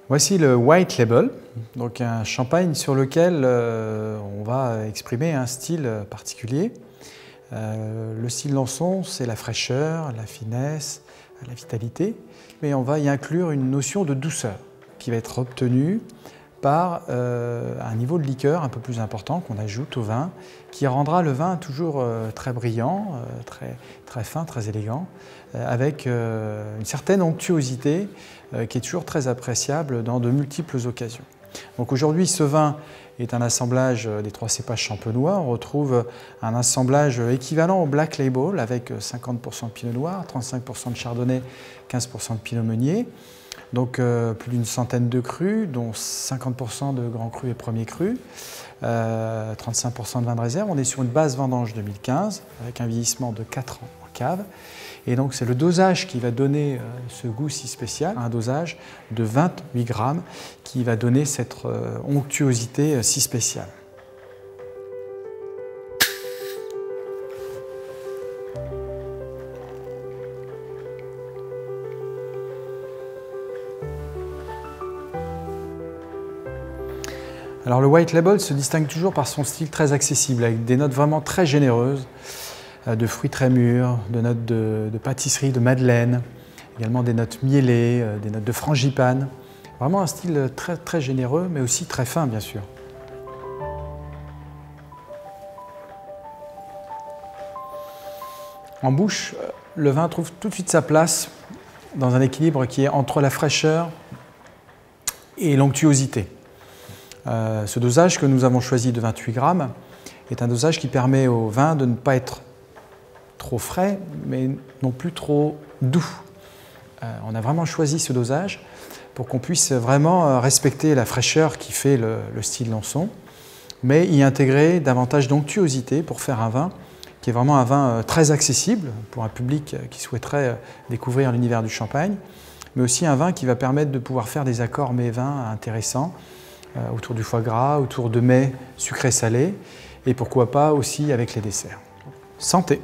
Voici le White Label, donc un champagne sur lequel on va exprimer un style particulier. Le style Lançon, c'est la fraîcheur, la finesse, la vitalité, mais on va y inclure une notion de douceur qui va être obtenue par un niveau de liqueur un peu plus important qu'on ajoute au vin, qui rendra le vin toujours très brillant, très fin, très élégant, avec une certaine onctuosité qui est toujours très appréciable dans de multiples occasions. Donc aujourd'hui, ce vin est un assemblage des 3 cépages champenois. On retrouve un assemblage équivalent au Black Label avec 50% de pinot noir, 35% de chardonnay, 15% de pinot meunier. Donc plus d'une centaine de crus, dont 50% de grands crus et premiers crus, 35% de vin de réserve. On est sur une base vendange 2015 avec un vieillissement de 4 ans en cave. Et donc c'est le dosage qui va donner ce goût si spécial, un dosage de 28 grammes qui va donner cette onctuosité si spéciale. Alors le White Label se distingue toujours par son style très accessible, avec des notes vraiment très généreuses, de fruits très mûrs, de notes de pâtisserie, de madeleine, également des notes mielées, des notes de frangipane. Vraiment un style très généreux, mais aussi très fin, bien sûr. En bouche, le vin trouve tout de suite sa place dans un équilibre qui est entre la fraîcheur et l'onctuosité. Ce dosage que nous avons choisi de 28 grammes est un dosage qui permet au vin de ne pas être trop frais, mais non plus trop doux. On a vraiment choisi ce dosage pour qu'on puisse vraiment respecter la fraîcheur qui fait le style Lançon, mais y intégrer davantage d'onctuosité pour faire un vin qui est vraiment un vin très accessible pour un public qui souhaiterait découvrir l'univers du champagne, mais aussi un vin qui va permettre de pouvoir faire des accords mets-vins intéressants autour du foie gras, autour de mets sucrés-salés, et pourquoi pas aussi avec les desserts. Santé!